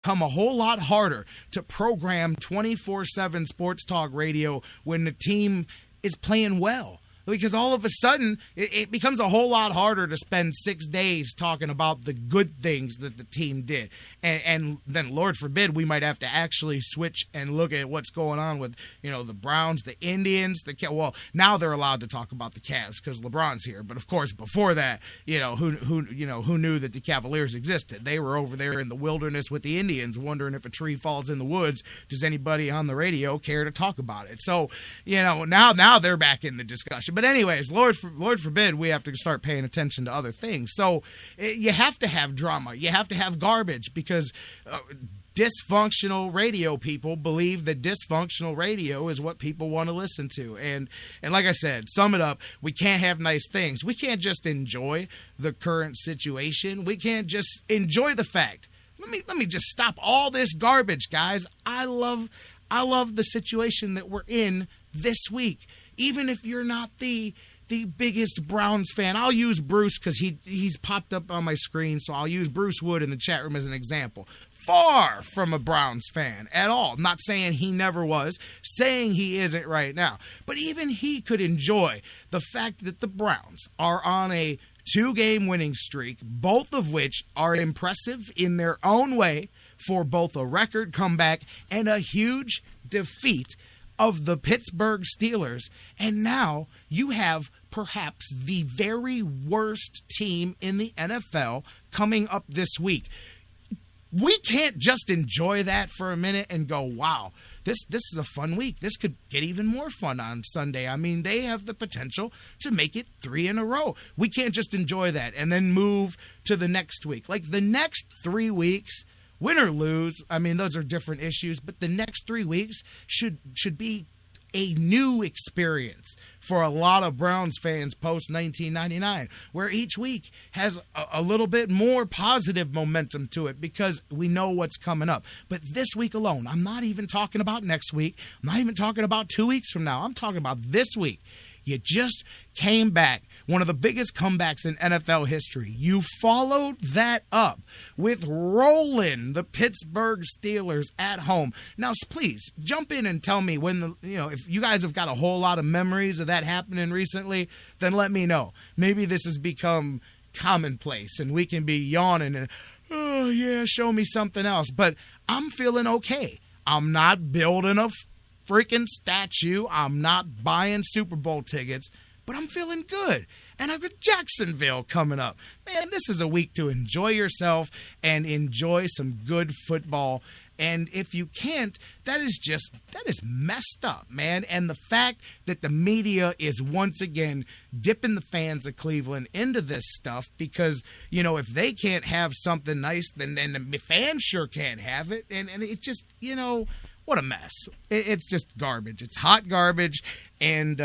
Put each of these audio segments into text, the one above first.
become a whole lot harder to program 24/7 sports talk radio when the team is playing well. Because all of a sudden, it becomes a whole lot harder to spend 6 days talking about the good things that the team did. And then, Lord forbid, we might have to actually switch and look at what's going on with, the Browns, the Indians, well, now they're allowed to talk about the Cavs because LeBron's here. But, of course, before that, who knew that the Cavaliers existed? They were over there in the wilderness with the Indians wondering if a tree falls in the woods. Does anybody on the radio care to talk about it? So, now they're back in the discussion. But anyways, Lord forbid we have to start paying attention to other things. So you have to have drama. You have to have garbage because dysfunctional radio people believe that dysfunctional radio is what people want to listen to. And like I said, sum it up, we can't have nice things. We can't just enjoy the current situation. We can't just enjoy the fact. Let me just stop all this garbage, guys. I love the situation that we're in this week. Even if you're not the biggest Browns fan, I'll use Bruce because he's popped up on my screen, so I'll use Bruce Wood in the chat room as an example. Far from a Browns fan at all. Not saying he never was, saying he isn't right now. But even he could enjoy the fact that the Browns are on a 2-game winning streak, both of which are impressive in their own way for both a record comeback and a huge defeat of the Pittsburgh Steelers, and now you have perhaps the very worst team in the NFL coming up this week. We can't just enjoy that for a minute and go, wow, this is a fun week. This could get even more fun on Sunday. I mean, they have the potential to make it 3 in a row. We can't just enjoy that and then move to the next week. Like the next 3 weeks, win or lose, I mean, those are different issues, but the next 3 weeks should be a new experience for a lot of Browns fans post-1999, where each week has a little bit more positive momentum to it because we know what's coming up. But this week alone, I'm not even talking about next week. I'm not even talking about 2 weeks from now. I'm talking about this week. You just came back. One of the biggest comebacks in NFL history. You followed that up with rolling the Pittsburgh Steelers at home. Now, please jump in and tell me when if you guys have got a whole lot of memories of that happening recently, then let me know. Maybe this has become commonplace and we can be yawning and, oh yeah, show me something else. But I'm feeling okay. I'm not building a freaking statue. I'm not buying Super Bowl tickets. But I'm feeling good. And I've got Jacksonville coming up. Man, this is a week to enjoy yourself and enjoy some good football. And if you can't, that is messed up, man. And the fact that the media is once again dipping the fans of Cleveland into this stuff because, if they can't have something nice, then the fans sure can't have it. And it's just, what a mess. It's just garbage. It's hot garbage. And,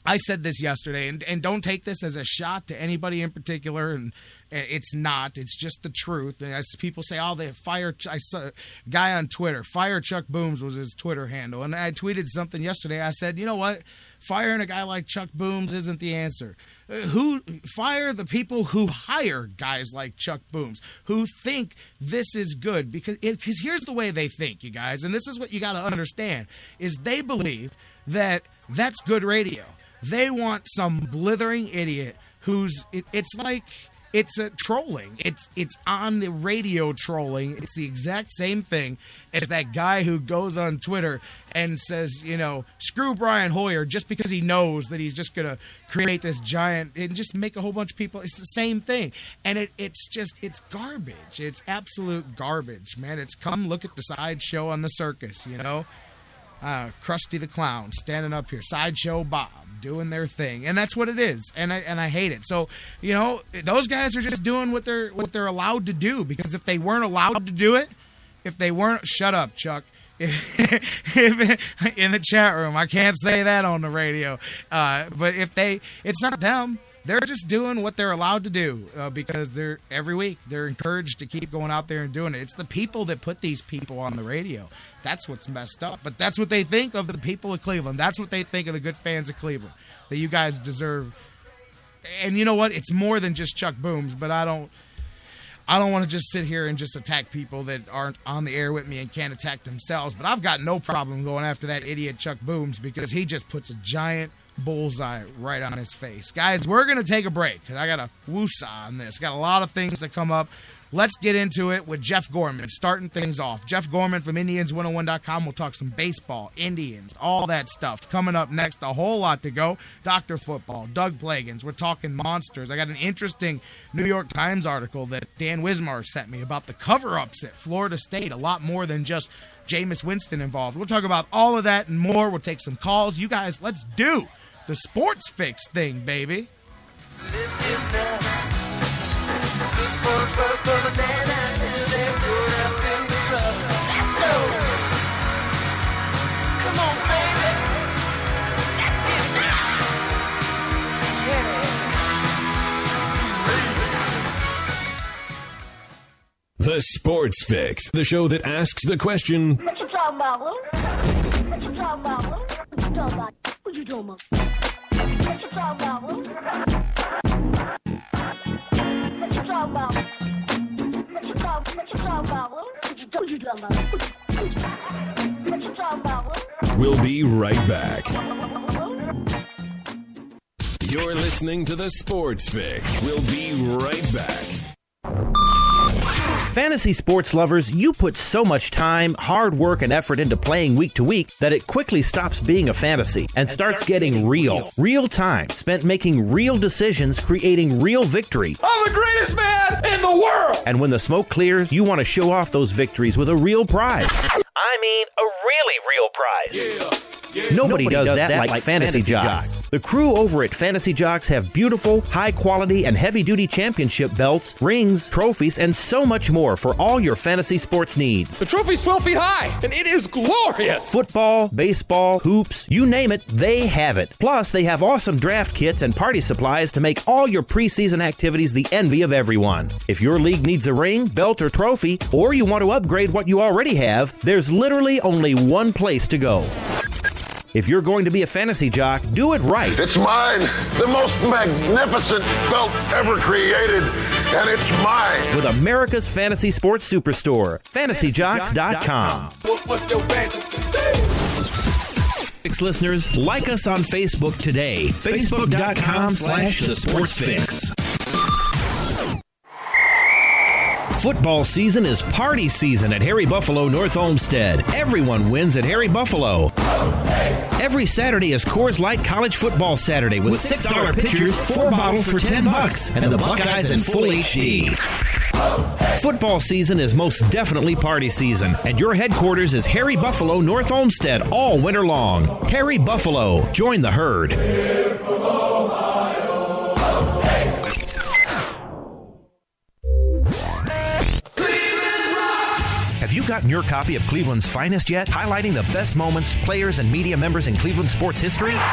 I said this yesterday, and don't take this as a shot to anybody in particular, and it's not. It's just the truth. And as people say, they fire. I saw a guy on Twitter, Fire Chuck Booms was his Twitter handle, and I tweeted something yesterday. I said, you know what? Firing a guy like Chuck Booms isn't the answer. Who fire the people who hire guys like Chuck Booms, who think this is good? Because here's the way they think, you guys, and this is what you got to understand, is they believe that that's good radio. They want some blithering idiot it's a trolling. It's on the radio trolling. It's the exact same thing as that guy who goes on Twitter and says, screw Brian Hoyer just because he knows that he's just going to create this giant and just make a whole bunch of people. It's the same thing. And it's garbage. It's absolute garbage, man. It's come look at the sideshow on the circus, Krusty the Clown standing up here, Sideshow Bob doing their thing, and that's what it is, and I hate it. So those guys are just doing what they're allowed to do, because if they weren't allowed to do it, shut up, Chuck. In the chat room, I can't say that on the radio, but it's not them. They're just doing what they're allowed to do because every week they're encouraged to keep going out there and doing it. It's the people that put these people on the radio. That's what's messed up. But that's what they think of the people of Cleveland. That's what they think of the good fans of Cleveland, that you guys deserve. And you know what? It's more than just Chuck Booms, but I I don't want to just sit here and just attack people that aren't on the air with me and can't attack themselves, but I've got no problem going after that idiot Chuck Booms because he just puts a giant bullseye right on his face. Guys, we're going to take a break because I got a woosah on this. Got a lot of things to come up. Let's get into it with Jeff Gorman, starting things off. Jeff Gorman from Indians101.com. We'll talk some baseball, Indians, all that stuff. Coming up next, a whole lot to go. Dr. Football, Doug Plagens. We're talking monsters. I got an interesting New York Times article that Dan Wismar sent me about the cover-ups at Florida State. A lot more than just Jameis Winston involved. We'll talk about all of that and more. We'll take some calls. You guys, let's do the sports fix thing, baby. The Sports Fix, the show that asks the question, what you talking about, Lou? What you talking about, Lou? What you talking about? What you talking about? What you talking about, Lou? What you talking about? What you talking about, Lou? What you talking about? What you talking about, Lou? We'll be right back. You're listening to The Sports Fix. We'll be right back. Fantasy sports lovers, you put so much time, hard work, and effort into playing week to week that it quickly stops being a fantasy and starts getting real. Real time spent making real decisions, creating real victory. I'm the greatest man in the world! And when the smoke clears, you want to show off those victories with a real prize. I mean, a really real prize. Nobody does that like Fantasy Jocks. The crew over at Fantasy Jocks have beautiful, high-quality, and heavy-duty championship belts, rings, trophies, and so much more for all your fantasy sports needs. The trophy's 12 feet high, and it is glorious! Football, baseball, hoops, you name it, they have it. Plus, they have awesome draft kits and party supplies to make all your preseason activities the envy of everyone. If your league needs a ring, belt, or trophy, or you want to upgrade what you already have, there's literally only one place to go. If you're going to be a fantasy jock, do it right. It's mine, the most magnificent belt ever created, and it's mine. With America's fantasy sports superstore, fantasyjocks.com. Listeners, like us on Facebook today. Facebook.com/The Sports Fix. Football season is party season at Harry Buffalo North Olmsted. Everyone wins at Harry Buffalo. Every Saturday is Coors Light College Football Saturday with $6 pitchers, 4 bottles for $10, and the Buckeyes in full HD. Football season is most definitely party season, and your headquarters is Harry Buffalo North Olmsted all winter long. Harry Buffalo, join the herd. Have you gotten your copy of Cleveland's Finest yet? Highlighting the best moments, players, and media members in Cleveland sports history? He won it!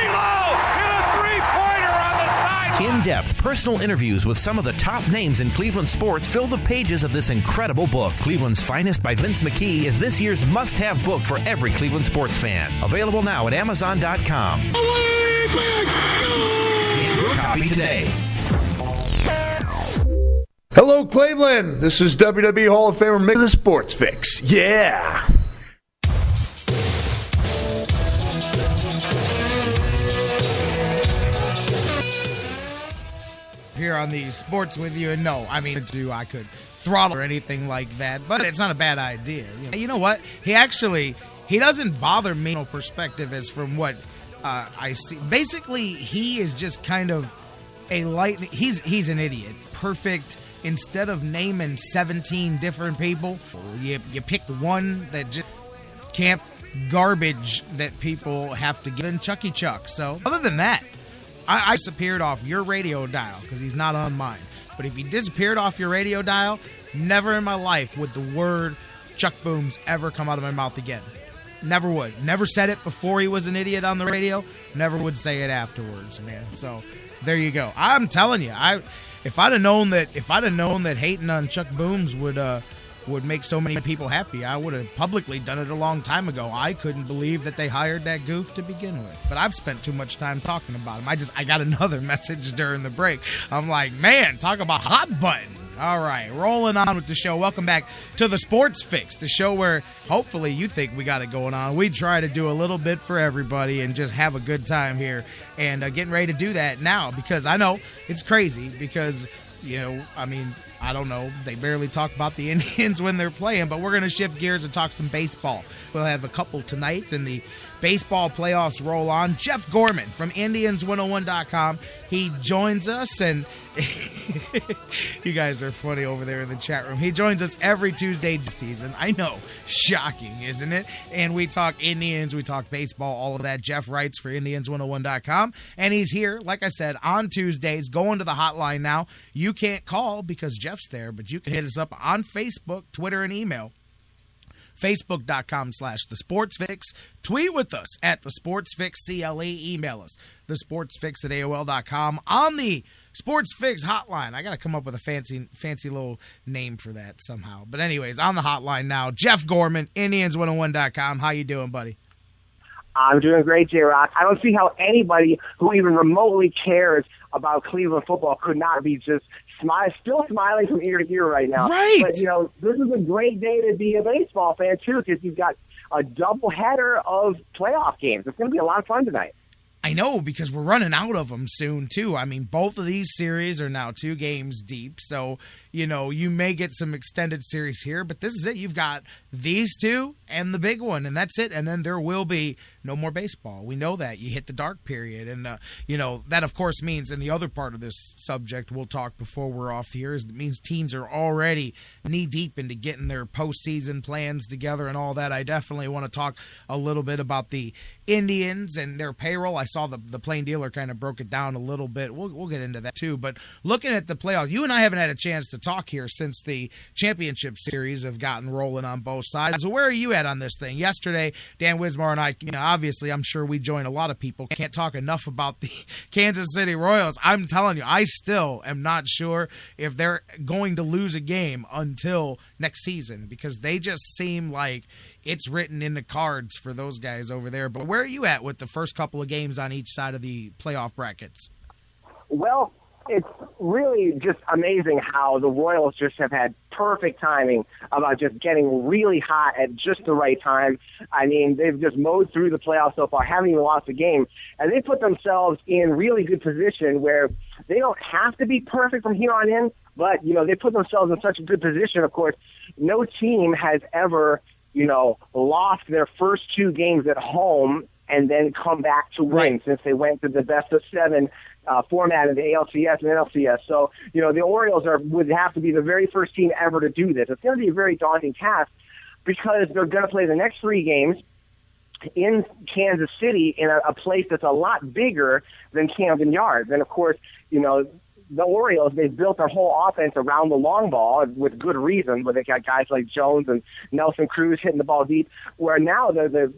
Elo hit a three-pointer on the sideline! In-depth personal interviews with some of the top names in Cleveland sports fill the pages of this incredible book. Cleveland's Finest by Vince McKee is this year's must-have book for every Cleveland sports fan. Available now at Amazon.com. Get your copy today. Hello, Cleveland. This is WWE Hall of Famer Mick, the Sports Fix. Yeah. Here on the sports with you, and no, I mean, I could throttle or anything like that, but it's not a bad idea. You know what? He doesn't bother me. No perspective as from what I see. Basically, he is just kind of he's an idiot. Perfect. Instead of naming 17 different people, you picked one that just can't garbage that people have to give in Chucky Chuck. So other than that, I disappeared off your radio dial because he's not on mine. But if he disappeared off your radio dial, never in my life would the word Chuck Booms ever come out of my mouth again. Never would. Never said it before he was an idiot on the radio. Never would say it afterwards, man. So there you go. I'm telling you, If I'd have known that hating on Chuck Booms would would make so many people happy. I would have publicly done it a long time ago. I couldn't believe that they hired that goof to begin with. But I've spent too much time talking about him. I got another message during the break. I'm like, man, talk about hot button. All right, rolling on with the show. Welcome back to the Sports Fix, the show where hopefully you think we got it going on. We try to do a little bit for everybody and just have a good time here. And getting ready to do that now because I know it's crazy because, I don't know. They barely talk about the Indians when they're playing, but we're going to shift gears and talk some baseball. We'll have a couple tonight in the baseball playoffs roll on. Jeff Gorman from Indians101.com. He joins us, and you guys are funny over there in the chat room. He joins us every Tuesday season. I know. Shocking, isn't it? And we talk Indians, we talk baseball, all of that. Jeff writes for Indians101.com, and he's here, like I said, on Tuesdays, going to the hotline now. You can't call because Jeff's there, but you can hit us up on Facebook, Twitter, and email. Facebook.com/TheSportsFix. Tweet with us at TheSportsFixCLE. Email us, TheSportsFix@AOL.com. On the Sports Fix hotline. I got to come up with a fancy little name for that somehow. But anyways, on the hotline now, Jeff Gorman, Indians101.com. How you doing, buddy? I'm doing great, J-Rock. I don't see how anybody who even remotely cares about Cleveland football could not be just still smiling from ear to ear right now. Right. But, this is a great day to be a baseball fan, too, because you've got a doubleheader of playoff games. It's going to be a lot of fun tonight. I know, because we're running out of them soon, too. I mean, both of these series are now 2 games deep, so, you may get some extended series here, but this is it. You've got these 2 and the big one, and that's it, and then there will be no more baseball. We know that. You hit the dark period, and, that, of course, means, and the other part of this subject we'll talk before we're off here, is it means teams are already knee-deep into getting their postseason plans together and all that. I definitely want to talk a little bit about the Indians and their payroll. I saw the Plain Dealer kind of broke it down a little bit. We'll get into that too. But looking at the playoffs, you and I haven't had a chance to talk here since the championship series have gotten rolling on both sides. So where are you at on this thing? Yesterday, Dan Wismar and I, obviously I'm sure we join a lot of people. Can't talk enough about the Kansas City Royals. I'm telling you, I still am not sure if they're going to lose a game until next season because they just seem like it's written in the cards for those guys over there. But where are you at with the first couple of games on each side of the playoff brackets? Well, it's really just amazing how the Royals just have had perfect timing about just getting really hot at just the right time. I mean, they've just mowed through the playoffs so far, haven't even lost a game, and they put themselves in really good position where they don't have to be perfect from here on in, but, they put themselves in such a good position. Of course, no team has ever lost their first 2 games at home and then come back to win since they went to the best of 7 format in the ALCS and NLCS. So, the Orioles would have to be the very first team ever to do this. It's going to be a very daunting task because they're going to play the next 3 games in Kansas City in a place that's a lot bigger than Camden Yards. And, of course, the Orioles, they've built their whole offense around the long ball with good reason, where they got guys like Jones and Nelson Cruz hitting the ball deep, where now the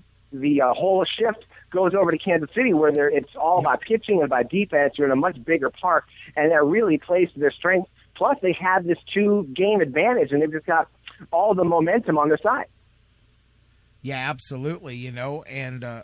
whole shift goes over to Kansas City where it's all about pitching and about defense. You're in a much bigger park, and that really plays to their strength. Plus, they have this 2-game advantage, and they've just got all the momentum on their side. Yeah, absolutely, and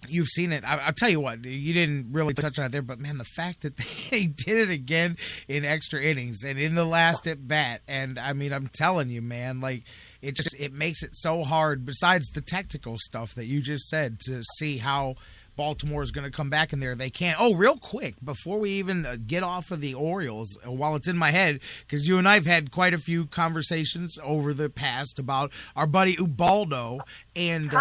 you've seen it. I'll tell you what, you didn't really touch on it there, but, man, the fact that they did it again in extra innings and in the last at-bat, and, I'm telling you, man, like, it makes it so hard, besides the technical stuff that you just said, to see how Baltimore is going to come back in there. They can't. Oh, real quick, before we even get off of the Orioles, while it's in my head, because you and I have had quite a few conversations over the past about our buddy Ubaldo, and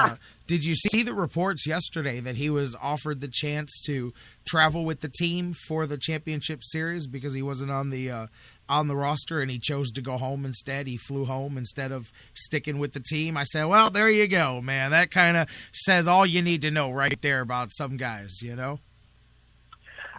did you see the reports yesterday that he was offered the chance to travel with the team for the championship series because he wasn't on the roster and he chose to go home instead? He flew home instead of sticking with the team. I said, well, there you go, man. That kind of says all you need to know right there about some guys,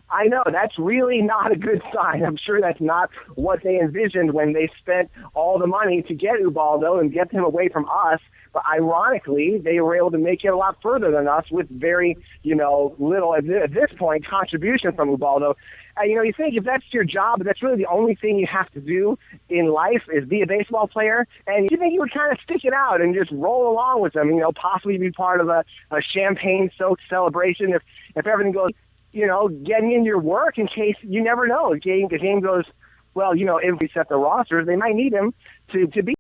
I know. That's really not a good sign. I'm sure that's not what they envisioned when they spent all the money to get Ubaldo and get him away from us. But ironically, they were able to make it a lot further than us with very, little, at this point, contribution from Ubaldo. You think if that's your job, but that's really the only thing you have to do in life is be a baseball player, and you think you would kind of stick it out and just roll along with them, possibly be part of a champagne-soaked celebration if everything goes, getting in your work in case you never know. The game goes, well, if we set the rosters, they might need him to be